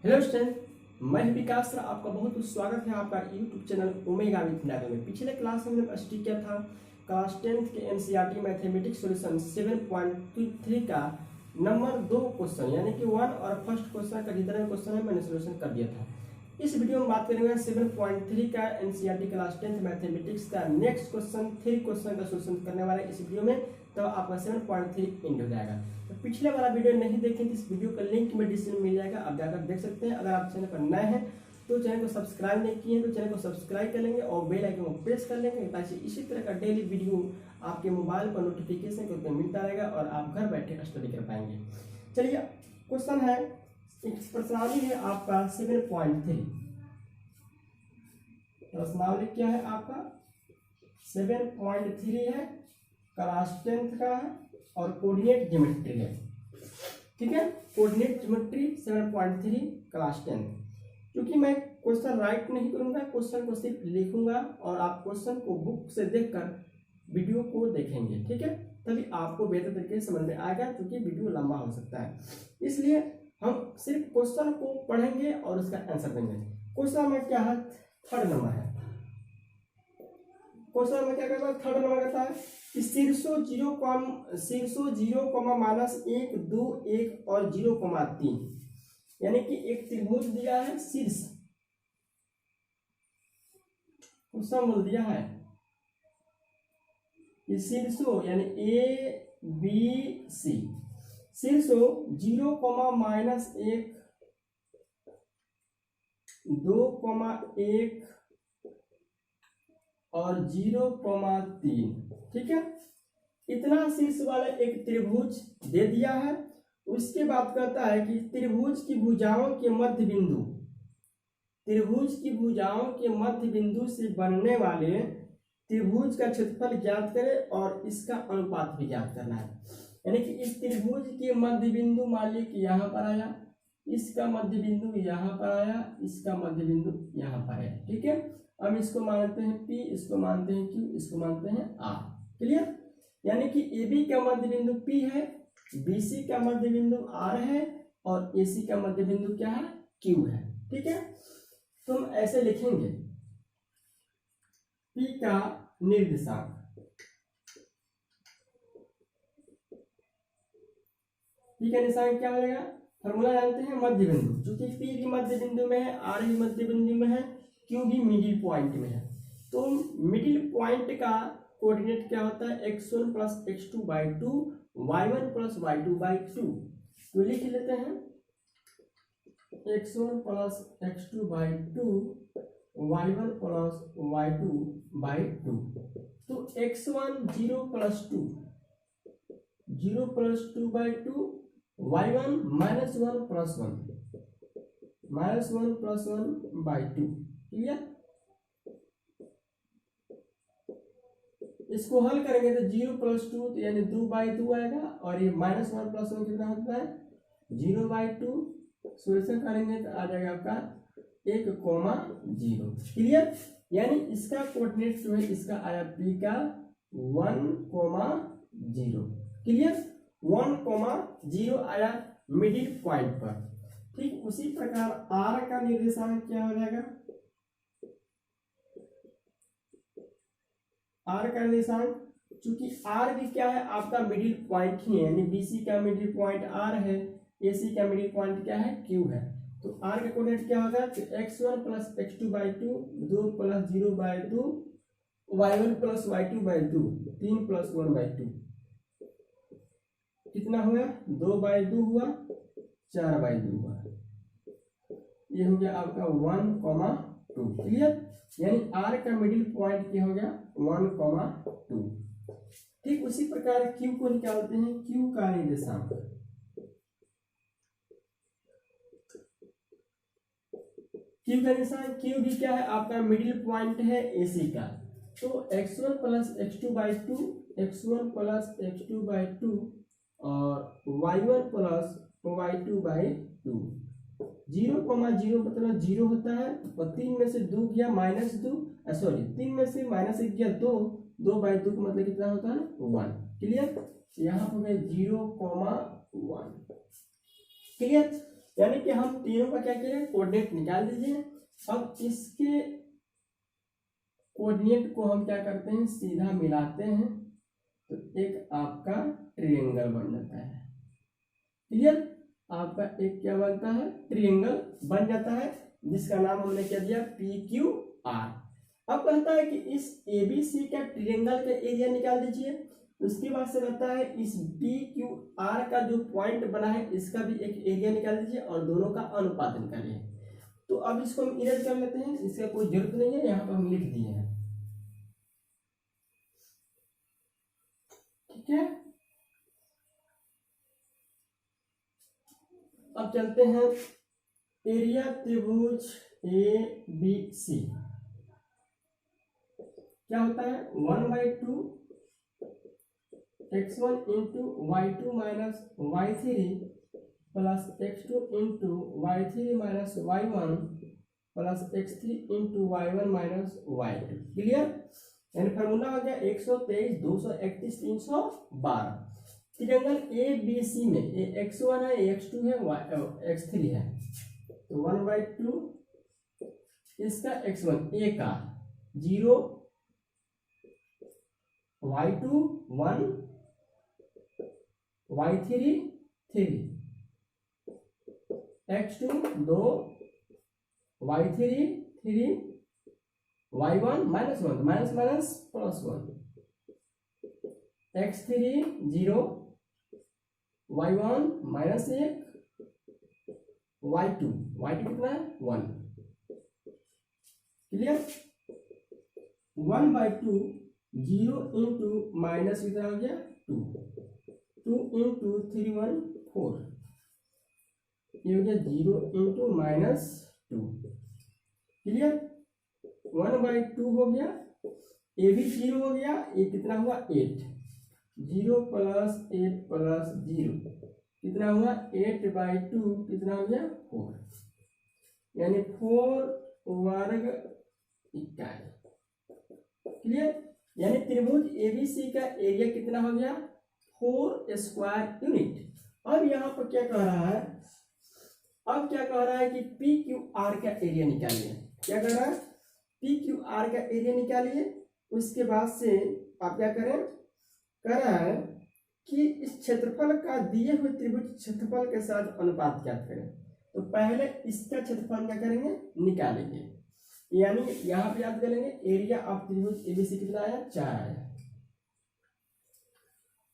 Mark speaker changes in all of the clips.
Speaker 1: Hello student, मैं विकास sir, आपका बहुत स्वागत है आपका यूट्यूब चैनल ओमेगा विथ नागो में। पिछले क्लास में हमने स्टडी किया था क्लास 10th के एनसीईआरटी मैथमेटिक्स सॉल्यूशन 7.3 का नंबर 2 क्वेश्चन यानी कि 1 और फर्स्ट क्वेश्चन का जितना भी क्वेश्चन है मैंने सॉल्यूशन कर दिया था। इस वीडियो में बात करेंगे 7.3 का एनसीईआरटी क्लास 10th मैथमेटिक्स का नेक्स्ट क्वेश्चन 3 क्वेश्चन का सॉल्यूशन करने वाला है इस वीडियो में, तो आपका 7.3 एंड हो जाएगा। तो पिछले वाला वीडियो नहीं देखें तो इस वीडियो का लिंक में डिस्क्रिप्शन में मिल जाएगा, आप जाकर देख सकते हैं। अगर आप चैनल पर नए हैं तो चैनल को सब्सक्राइब नहीं किए तो चैनल को सब्सक्राइब कर लेंगे और बेल आइकन को प्रेस कर लेंगे ताकि इसी तरह का डेली वीडियो आपके मोबाइल पर नोटिफिकेशन के रूप में मिलता रहेगा और आप घर बैठे स्टडी कर पाएंगे। चलिए, क्वेश्चन है, प्रश्नावली है आपका 7.3। प्रश्नावली क्या है आपका 7.3 है, क्लास 10th का है और कोऑर्डिनेट ज्योमेट्री है। ठीक है, कोऑर्डिनेट ज्योमेट्री 7.3 क्लास 10th। क्योंकि मैं क्वेश्चन राइट नहीं करूंगा, क्वेश्चन को सिर्फ लिखूंगा और आप क्वेश्चन को बुक से देखकर वीडियो को देखेंगे। ठीक है, तभी आपको बेहतर तरीके से समझ में आएगा, क्योंकि वीडियो लंबा हो सकता है। इसलिए हम सिर्फ क्वेश्चन को पढ़ेंगे और उसका आंसर देंगे। क्वेश्चन में क्या है, थर्ड नंबर है। क्वेश्चन में क्या करता है, थर्ड नंबर कहता है कि शीर्षो 0, माइनस 1, 2, 1 और 0,3, यानी कि एक त्रिभुज दिया है शीर्ष, क्वेश्चन बोल दिया है कि शीर्षो यानी ए बी सी, शीर्षो 0, माइनस 1, 2,1 और 0,3। ठीक है, इतना शीर्ष वाला एक त्रिभुज दे दिया है। उसके बाद कहता है कि त्रिभुज की भुजाओं के मध्य बिंदु, त्रिभुज की भुजाओं के मध्य बिंदु से बनने वाले त्रिभुज का क्षेत्रफल ज्ञात करें और इसका अनुपात भी ज्ञात करना है। यानी कि इस त्रिभुज के मध्य बिंदु मान ली कि यहाँ पर आया, इसका मध्य बिंदु यहाँ पर आया, इसका मध्य बिंदु यहाँ पर आया। ठीक है, हम इसको मानते हैं P, इसको मानते हैं Q, इसको मानते हैं R। क्लियर, यानी कि AB का मध्य बिंदु P है, BC का मध्य बिंदु R है और AC का मध्य बिंदु क्या है, Q है। ठीक है, तो हम ऐसे लिखेंगे, P का निर्देशांक, P का निर्देशांक क्या हो जाएगा, फॉर्मूला जानते हैं, मध्य बिंदु, क्योंकि P भी मध्य बिंदु में है, R भी मध्य बिंदु में है, Q भी मिडिल पॉइंट में है। तो मिडिल पॉइंट का कोऑर्डिनेट क्या होता है, x1 plus x2/2, y1 plus y2/2। तो लिख लेते हैं x1 plus x2/2, y1 plus y2/2। तो x1 0 plus 2, 0 plus 2/2, y1 minus 1 plus 1, minus 1 plus 1/2। Clear, इसको हल करेंगे तो 0 प्लस 2 यानी 2/2 आएगा और ये माइनस 1 प्लस 1 कितना होता है, 0/2। सॉल्यूशन करेंगे तो आ जाएगा आपका 1,0। क्लियर, यानी इसका कोऑर्डिनेट जो है इसका आया P का 1,0। क्लियर, 1,0 आया मिडिल पॉइंट पर। ठीक उसी प्रकार R का निर्देशांक क्या हो जाएगा, R का निर्देशांक, चूंकि R भी क्या है आपका मिडिल पॉइंट ही है, यानी BC का मिडिल पॉइंट R है, AC का मिडिल पॉइंट क्या है, Q है। तो R का कोऑर्डिनेट क्या होगा, तो x1 plus x2/2, 2 plus 0/2, y1 plus y2/2, 3 plus 1/2। कितना हुआ, 2/2 हुआ, 4/2 हुआ। ये हो गया आपका 1,2। क्लियर, यानी R का मिडिल पॉइंट क्या हो गया, 1,2। ठीक उसी प्रकार Q को निकालते हैं, Q का निर्देशांक, Q का निर्देशांक, Q भी क्या है आपका मिडिल पॉइंट है AC का। तो x1 plus x2/2, x1 plus x2/2 और y1 प्लस y2/2। 0,0 मतलब 0 होता है और 3 में से 2 गया माइनस 2, सॉरी 3 में से माइनस 1 गया 2, 2/2 का मतलब कितना होता है, 1। क्लियर, यहाँ पर 0,1। क्लियर, यानी कि हम तीनों का क्या करें, कोऑर्डिनेट निकाल दीजिए। अब इसके कोऑर्डिनेट को हम क्या करते हैं, सीधा मिलाते हैं, तो एक आपका ट्रायंगल बन जाता है। क्लियर, आपका एक क्या बनता है, ट्रायंगल बन जाता है, जिसका नाम हमने क्या दिया, PQR। अब कहता है कि इस ABC का ट्रायंगल का एरिया निकाल दीजिए। उसके बाद से कहता है इस PQR का जो पॉइंट बना है इसका भी एक एरिया निकाल दीजिए और दोनों का अनुपात निकालिए। तो अब इसको हम इरेज कर लेते हैं, इसका कोई जरूरत नहीं है, यहाँ पर हम लिख दिए हैं। ठीक है, अब चलते हैं एरिया त्रिभुज ABC। क्या होता है, 1/2 x1 into y2 minus y3 plus x2 into y3 minus y1 plus x3 into y1 minus y2। Clear, यानी फॉर्मूला हो गया 123 231 312। ट्रायंगल ABC में ये x1 है, x2 है, x3 है, तो 1/2 इसका x1 a का 0 y2 1 y3 3 x2 2 y3 3 y1 minus 1 minus minus plus 1 x3 0 y1 minus 1 y2 कितना है 1। क्लियर, 1/2 0 इंटू माइनस कितना हो गया 2 इंटू 3 1 4, ये हो गया 0 इंटू माइनस 2। क्लियर, 1/2 हो गया, ये भी 0 हो गया, ये कितना हुआ 8, 0 प्लस 8 प्लस 0 कितना हुआ 8/2 कितना हो गया 4, यानी 4 वर्ग इकाई। क्लियर, यानी त्रिभुज ABC का एरिया कितना हो गया 4 स्क्वायर यूनिट। अब यहाँ पर क्या कह रहा है, अब क्या कह रहा है कि PQR का एरिया निकालिए। क्या कह रहा है, PQR का एरिया निकालिए। उसके बाद से आप क्या करें, कह रहा है कि इस क्षेत्रफल का दिए हुए त्रिभुज क्षेत्रफल के साथ अनुपात ज्ञात करें। तो पहले इसका क्षेत्रफल क्या करेंगे, निकालेंगे, यानी यहाँ पे याद करेंगे एरिया ऑफ त्रिभुज ABC कितना आया 4 आया।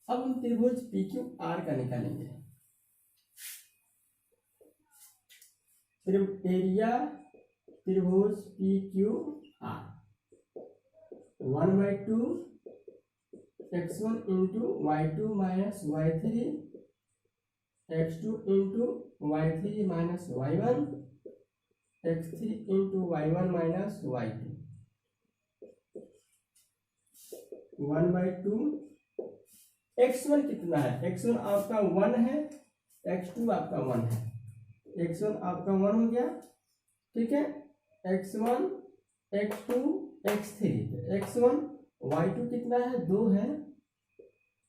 Speaker 1: अब हम त्रिभुज PQR का निकालेंगे। एरिया त्रिभुज PQR 1/2 x1 into y2 minus y3 x2 into y3 minus y1 x3 into y1 minus y2 1/2। x1 कितना है, x1 आपका 1 है, x2 आपका 1 है, x1 आपका 1 हो गया। ठीक है, x1 x2 x3, x1 y2 कितना है 2 है,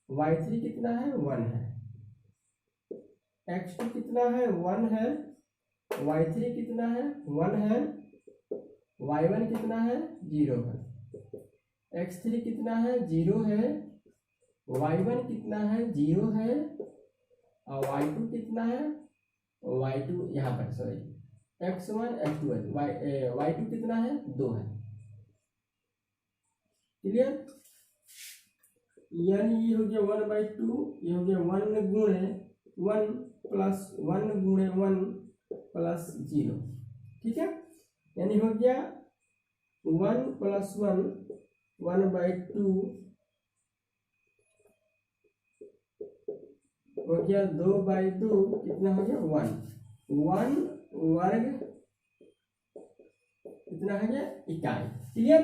Speaker 1: y3 कितना है 1 है, x2 कितना है 1 है, y3 कितना है 1 है, y1 कितना है 0 है, x3 कितना है 0 है, y1 कितना है 0 है, और y2 कितना है, y2 यहाँ पर सॉरी x1 x2 है, y2 कितना है 2 है। क्लियर, यानी ये हो गया 1/2, ये हो गया 1 गुणे 1 प्लस 1 गुणे 1 प्लस 0। ठीक है, यानी हो गया 1 प्लस 1 1/2 हो गया 2/2 कितना हो गया 1 वर्ग कितना हो गया इकाई। क्लियर,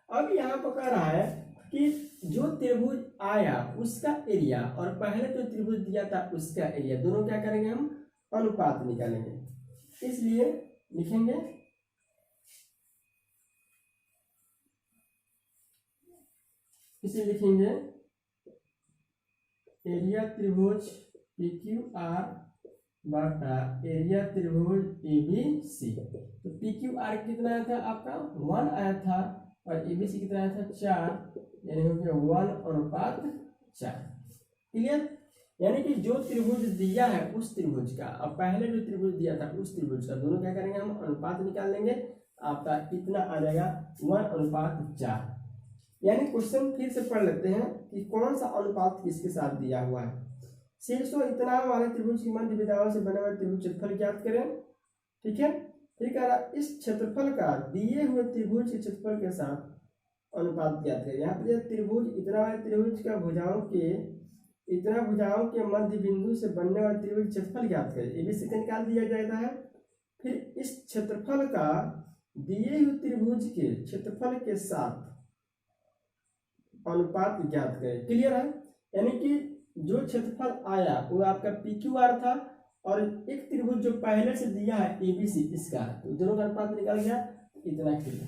Speaker 1: अब यहाँ पर कह रहा है कि जो त्रिभुज आया उसका एरिया और पहले जो त्रिभुज दिया था उसका एरिया, दोनों क्या करेंगे हम अनुपात निकालेंगे। इसलिए लिखेंगे इसे लिखेंगे एरिया त्रिभुज PQR बटा एरिया त्रिभुज ABC। तो PQR कितना आया था आपका 1 आया था और ABC कितना आया था 4, यानी हो गया 1:4। क्लियर। यानी कि जो त्रिभुज दिया है उस त्रिभुज का, अब पहले जो त्रिभुज दिया था उस त्रिभुज का, दोनों क्या करेंगे हम अनुपात निकाल लेंगे, आपका कितना आ जाएगा 1:4। यानी क्वेश्चन फिर से पढ़ लेते हैं कि कौन सा अनुपात किसके साथ दिया हुआ है। शीर्षों इतना वाले त्रिभुज की मध्य बिंदुओं से बने हुए त्रिभुज क्षेत्रफल ज्ञात करें। ठीक है, फिर कह रहा इस क्षेत्रफल का दिए हुए त्रिभुज के क्षेत्रफल के साथ अनुपात ज्ञात करें। यहाँ पे त्रिभुज इतना वाले त्रिभुज का भुजाओं के मध्य बिंदु से बनने वाले त्रिभुज क्षेत्रफल ज्ञात करें, ABC का निकाल दिया जाता है। फिर इस क्षेत्रफल का दिए हुए त्रिभुज के क्षेत्रफल के साथ अनुपात ज्ञात करें। क्लियर है। यानी कि जो क्षेत्रफल आया वो आपका PQR था और एक त्रिभुज जो पहले से दिया है ABC इसका, तो दोनों का अनुपात निकल गया, इतना क्लियर।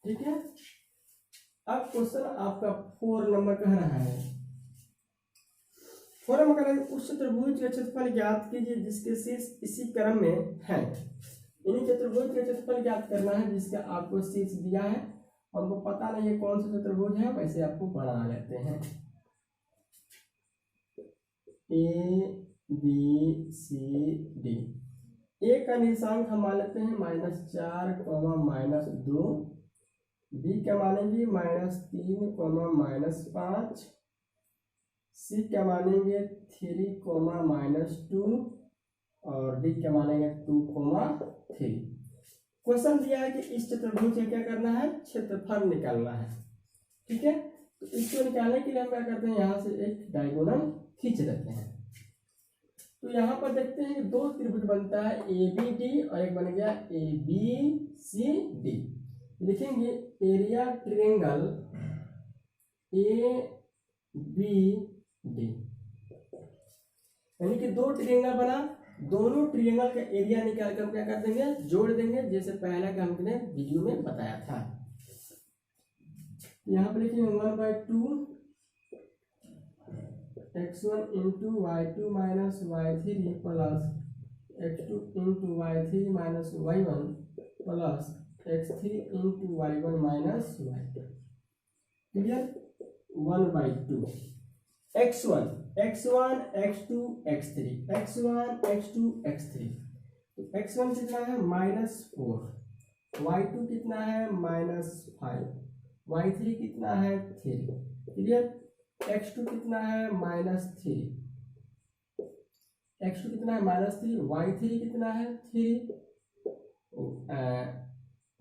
Speaker 1: ठीक है, अब क्वेश्चन आपका 4 नंबर कह रहा है, 4 नंबर कह रहा है उस त्रिभुज का क्षेत्रफल ज्ञात कीजिए जिसके शीर्ष इसी क्रम में है। इन्हीं चतुर्भुज का क्षेत्रफल ज्ञात करना है जिसका आपको शीर्ष दिया है, हमको पता नहीं है कौन सा चतुर्भुज है, वैसे आपको बना लेते हैं। ABCD, ए का निशान हम मान लेते हैं -4, -2, बी का मानेंगे -3, -5, सी का मानेंगे 3, -2 और डी का मानेंगे 2, 3। क्वेश्चन दिया है कि इस चतुर्भुज का क्या करना है, क्षेत्रफल निकालना है। ठीक है, तो इसको निकालने के लिए हम क्या करते हैं, यहाँ से एक डायगोनल खींच देते हैं। तो यहाँ पर देखते हैं कि दो त्रिभुज बनता है ABD और एक बन गया ABCD। लिखेंगे एरिया ट्रायंगल ABD, यानी कि दो ट्रायंगल बना, दोनों ट्रायंगल का एरिया निकाल कर हम क्या कर देंगे, जोड़ देंगे, जैसे पहला का हमने वीडियो में बताया था। यहाँ पर लिखेंगे 1/2 x1 into y2 minus y3 plus x2 into y3 minus y1 plus x3 into y1 minus y2। Clear. 1/2 x1 x2 x3 x1 x2 x3। तो x1 कितना है -4, y2 कितना है -5, y3 कितना है 3। क्लियर। x2 कितना है -3, x2 कितना है -3, y3 कितना है 3,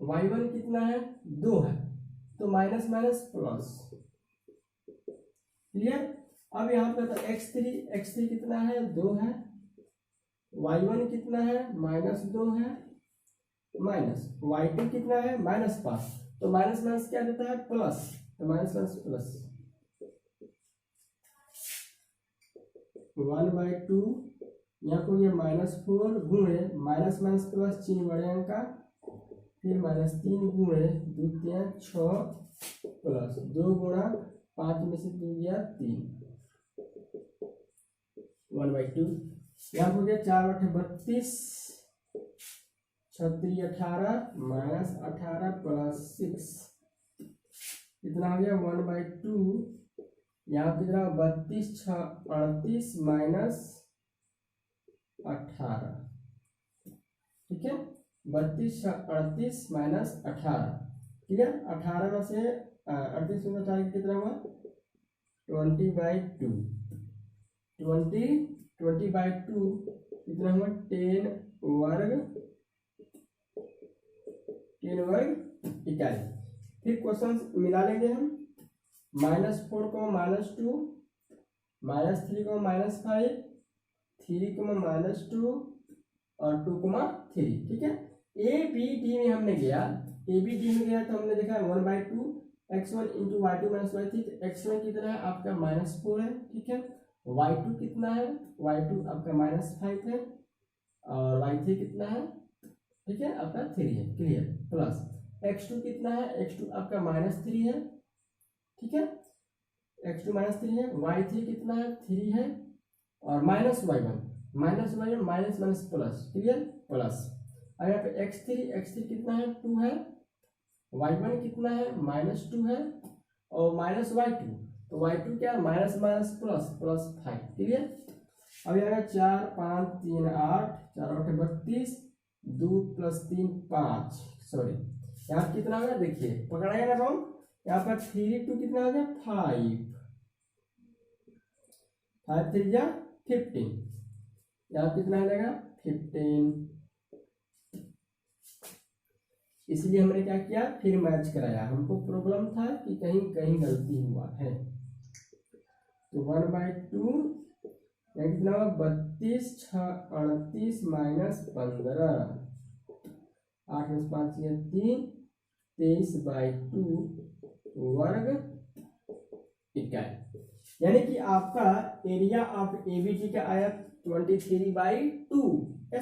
Speaker 1: y1 कितना है 2 है, तो माइनस माइनस प्लस। क्लियर। अब यहाँ पे x3 कितना है 2 है, y1 कितना है -2 है, माइनस y2 कितना है -5, तो माइनस माइनस क्या देता है प्लस, तो माइनस माइनस प्लस 1/2। यहाँ को ये -4 गुणे माइनस माइनस प्लस चिन्ह बड़े अंक का, फिर -3 गुणे 2 3 6 प्लस 2 गुणा 5 में से 2 गया 3, 1/2। यहाँ हो गया 4/32, 36 18 -18 प्लस 6 कितना हो गया 1/2। यहाँ कितना 32 6 38 माइनस 18। ठीक है, 32 6 38 माइनस 18। ठीक है, 18 में से 38 में 18 कितना हुआ 20/2, 20/2 कितना हुआ 10 वर्ग इकाई। फिर क्वेश्चन मिला लेंगे हम, -4 को -2, -3 को -5, 3 को -2 और 2 को 3। ठीक है, ABD में हमने गया, ABD में गया तो हमने देखा 1/2 x1 into y2 minus y3। x1 कितना है आपका -4 है। ठीक है, y2 कितना है, y2 आपका -5 है और y3 कितना है, ठीक है आपका 3 है। क्लियर। प्लस x2 कितना है, x2 आपका -3 है। ठीक है, x2 -3 है, y3 कितना है 3 है, और -y1 minus minus plus, clear, plus. और यहाँ पे x3 कितना है 2 है, y1 कितना है -2 है, और -y2, तो y2 क्या है minus minus plus plus 5, clear. अब यहाँ 4 5 3 8, 4 8 32, 2 + 3 5, सॉरी यहाँ कितना हो गया देखिए, पकड़ाएगा ना कौन, यहाँ पर 3 2 कितना हो गया 5, 5 3 जा 15, यहाँ कितना हो जाएगा 15। इसलिए हमने क्या किया, फिर मैच कराया, हमको प्रॉब्लम था कि कहीं कहीं गलती हुआ है। तो 1/2 यहाँ कितना होगा 32 6 38 -15, 8 में 5 या 3, 23/2 वर्ग इकाई। यानी कि आपका एरिया ऑफ एबीडी का आया 23/2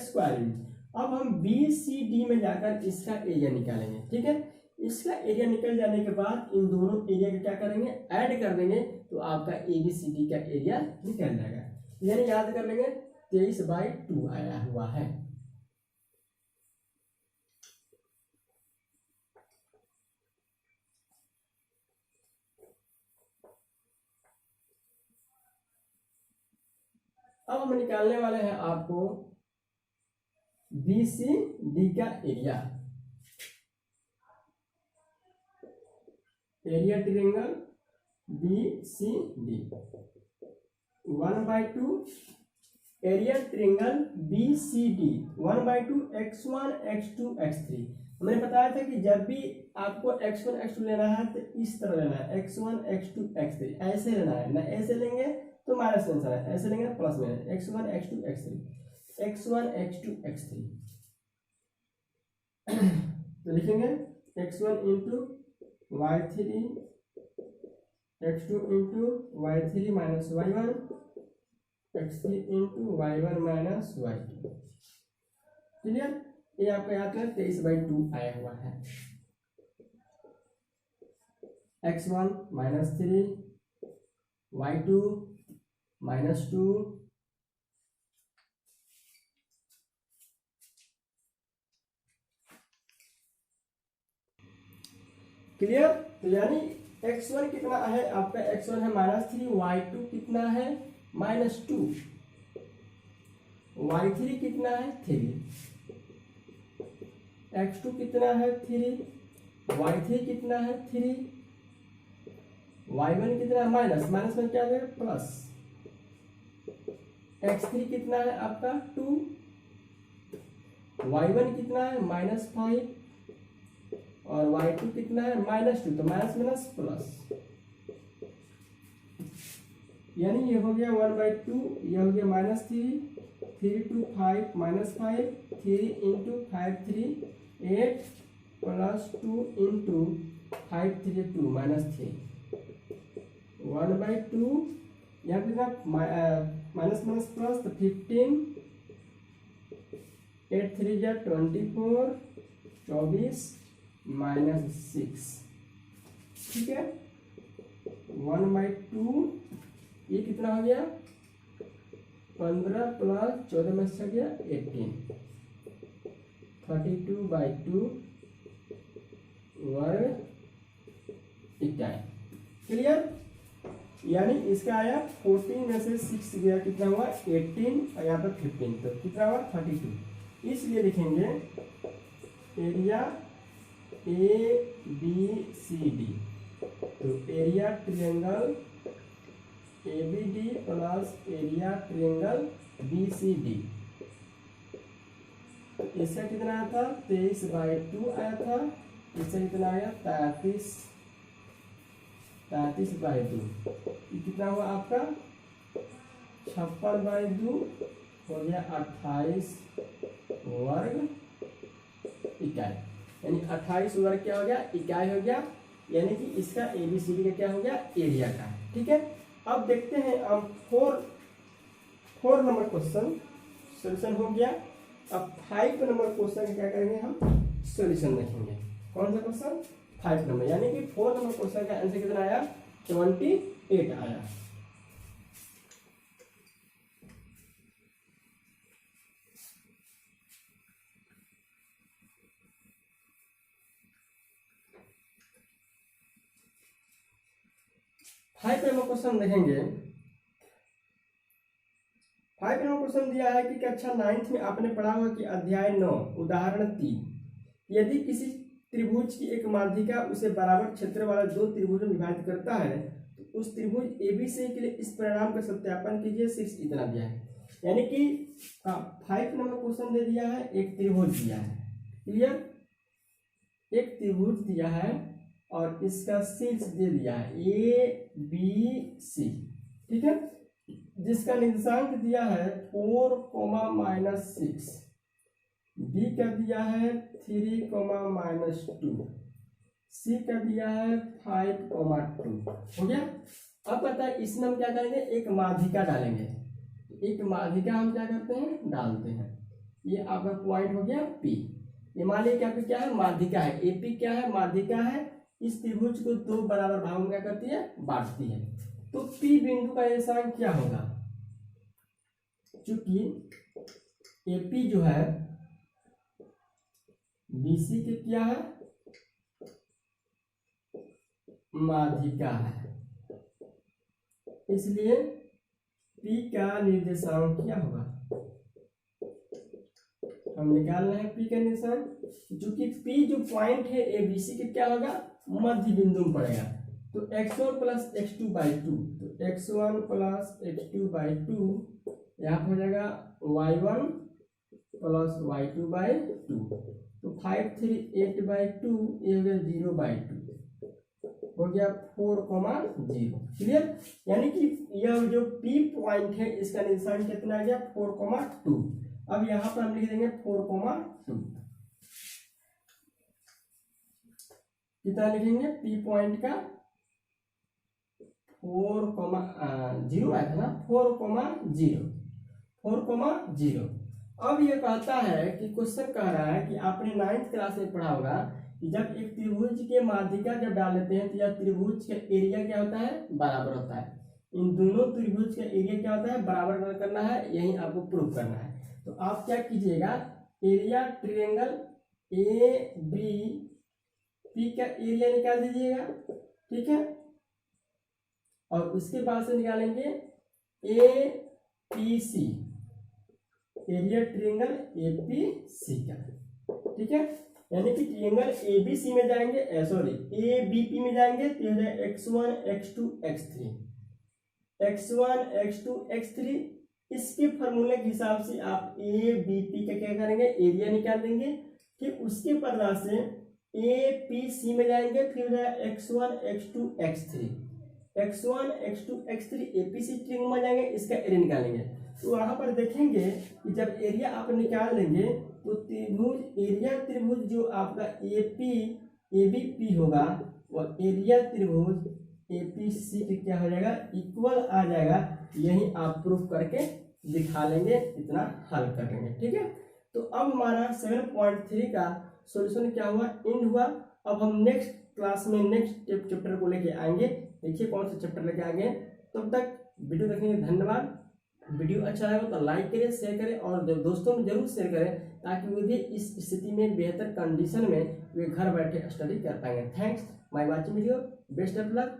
Speaker 1: स्क्वायर इंच। अब हम BCD में जाकर इसका एरिया निकालेंगे, ठीक है। इसका एरिया निकल जाने के बाद इन दोनों एरिया को क्या करेंगे, ऐड कर देंगे, तो आपका ABCD का एरिया निकल जाएगा। यानी याद कर लेंगे 23/2 आया हुआ है। अब हम निकालने वाले हैं आपको BCD का area, area triangle BCD 1/2 area triangle BCD 1/2 x1 x2 x3। हमने बताया था कि जब भी आपको x1 x2 लेना है तो इस तरह लेना है, x1 x2 x3 ऐसे लेना है ना, ऐसे लेंगे तो माइनस में आंसर है, ऐसे लेंगे ना प्लस में, x1 x2 x3 x1 x2 x3। तो लिखेंगे x1 into y3 x2 into y3 minus y1 x3 into y1 minus y2, clear. ये आपका याद है 23/2 आया हुआ है। x1 -3 y2 -2 clear. तो यानी x1 कितना है आपका, x1 है -3, y2 कितना है -2, y3 कितना है 3, x2 कितना है 3, y3 कितना है 3, y1 कितना है माइनस माइनस में क्या जाएगा प्लस, x3 कितना है आपका 2, y1 कितना है -5 और y2 कितना है -2, तो माइनस माइनस प्लस, यानी ये हो गया 1/2, ये हो गया -3 3 2 5 -5 3 इंटू 5 3 8 प्लस 2 इंटू 5 3 2 -3 1/2, यहाँ पे माइनस माइनस प्लस, तो 15 8 3 जा 24 24 -6, ठीक है। 1/2 ये कितना हो गया 15 प्लस 14 में से गया 18, 32/2 वर्ग इकाई, क्लियर। यानी इसका आया 14 में से 6 गया, कितना हुआ 18 और यहाँ पर 15, तो कितना हुआ 32। इसलिए लिखेंगे एरिया ABCD, तो area triangle ABD plus area triangle BCD, इसका कितना आया था 23/2 आया था, इसका कितना आया 33/2, ये कितना हुआ आपका 56/2 हो गया 28 वर्ग इकाई, यानी 28 वर्ग क्या हो गया इकाई हो गया, यानी कि इसका ABCD का क्या हो गया एरिया का, ठीक है। अब देखते हैं हम 4 नंबर क्वेश्चन सोल्यूशन हो गया। अब 5 नंबर क्वेश्चन का क्या करेंगे हम सोल्यूशन देखेंगे। कौन सा क्वेश्चन 5 नंबर, यानी कि 4 नंबर क्वेश्चन का आंसर कितना आया 28 8 आया। फाइव नंबर क्वेश्चन देखेंगे। फाइव नंबर क्वेश्चन दिया है कि कक्षा 9th में आपने पढ़ा होगा कि अध्याय 9 उदाहरण 3, यदि किसी त्रिभुज की एक माध्यिका उसे बराबर क्षेत्र वाले दो त्रिभुजों में विभाजित करता है तो उस त्रिभुज एबीसी के लिए इस परिणाम का सत्यापन कीजिए। 6 इतना दिया है, यानी कि 5 नंबर क्वेश्चन दे दिया है, एक त्रिभुज दिया है, क्लियर, एक त्रिभुज दिया है और इसका शीर्ष दे दिया है ए बी सी, ठीक है, जिसका निर्देशांक दिया है 4, -6, बी का दिया है 3, -2, सी का दिया है 5, 2, हो गया। अब पता है इसमें हम क्या करेंगे, एक माध्यिका डालेंगे। एक माध्यिका हम क्या करते हैं, डालते हैं। ये आपका पॉइंट हो गया पी। ये मान लीजिए क्या है, माध्यिका है, एपी क्या है, माध्यिका है। इस त्रिभुज को दो बराबर भागों में क्या करती है, बांटती है। तो पी बिंदु का निर्देशांक क्या होगा, चूंकि एपी जो है बीसी के क्या है, माध्यिका है, इसलिए पी का निर्देशांक क्या होगा, हम निकाल रहे हैं पी का निर्देशांक। चूंकि पी जो पॉइंट है एबीसी के क्या होगा, मध्य बिंदु में पड़ेगा। तो x1 + x2/2, तो x1 + x2/2 यहाँ पर हो जाएगा y1 + y2/2, तो 5, 3, 8/2, ये हो गया 0/2, हो गया 4, 0, क्लियर। यानी कि यह जो P पॉइंट है इसका निर्देशांक कितना आ गया, 4, 2। अब यहाँ पर हम लिख देंगे 4, 2, कितना लिखेंगे, P पॉइंट का 4, 0 आया था ना, 4, 0। अब ये कहता है कि क्वेश्चन कह रहा है कि आपने 9th क्लास में पढ़ा होगा कि जब एक त्रिभुज के माध्यिका जब डाल देते हैं तो यह त्रिभुज का एरिया क्या होता है, बराबर होता है। इन दोनों त्रिभुज का एरिया क्या होता है, बराबर करना है, यही आपको प्रूव करना है। तो आप क्या कीजिएगा, area triangle A B P का एरिया निकाल दीजिएगा, ठीक है, और उसके बाद से निकालेंगे A P C, area triangle A P C का, ठीक है। यानी कि ट्रायंगल ए बी सी में जाएंगे, ए बी पी में जाएंगे तो यह है x1 x2 x3, x1 x2 x3। इसके फॉर्मूले के हिसाब से आप ए बी पी का क्या करेंगे, एरिया निकाल देंगे। फिर उसके बदला से ए पी सी में जाएंगे, फिर हो जाएगा x1 x2 x3, x1 x2 x3 ए पी सी ट्रायंगल में जाएंगे, इसका एरिया निकालेंगे। तो वहां पर देखेंगे कि जब एरिया आप निकाल लेंगे तो त्रिभुज एरिया त्रिभुज जो आपका ए बी पी होगा और एरिया त्रिभुज ए पी सी के क्या हो जाएगा, इक्वल आ जाएगा। यही आप प्रूफ करके दिखा लेंगे, इतना हल कर लेंगे, ठीक है। तो अब हमारा 7.3 का सॉल्यूशन क्या हुआ, एंड हुआ। अब हम नेक्स्ट क्लास में नेक्स्ट चैप्टर को लेके आएंगे, देखिए कौन सा चैप्टर लेके आएंगे। तब तक वीडियो देखने के लिए धन्यवाद। वीडियो अच्छा लगा तो लाइक करें, शेयर करें और दोस्तों में जरूर शेयर करें, ताकि वो भी इस स्थिति में बेहतर कंडीशन में वे घर बैठे स्टडी कर पाएंगे। Thanks my watching video, best of luck.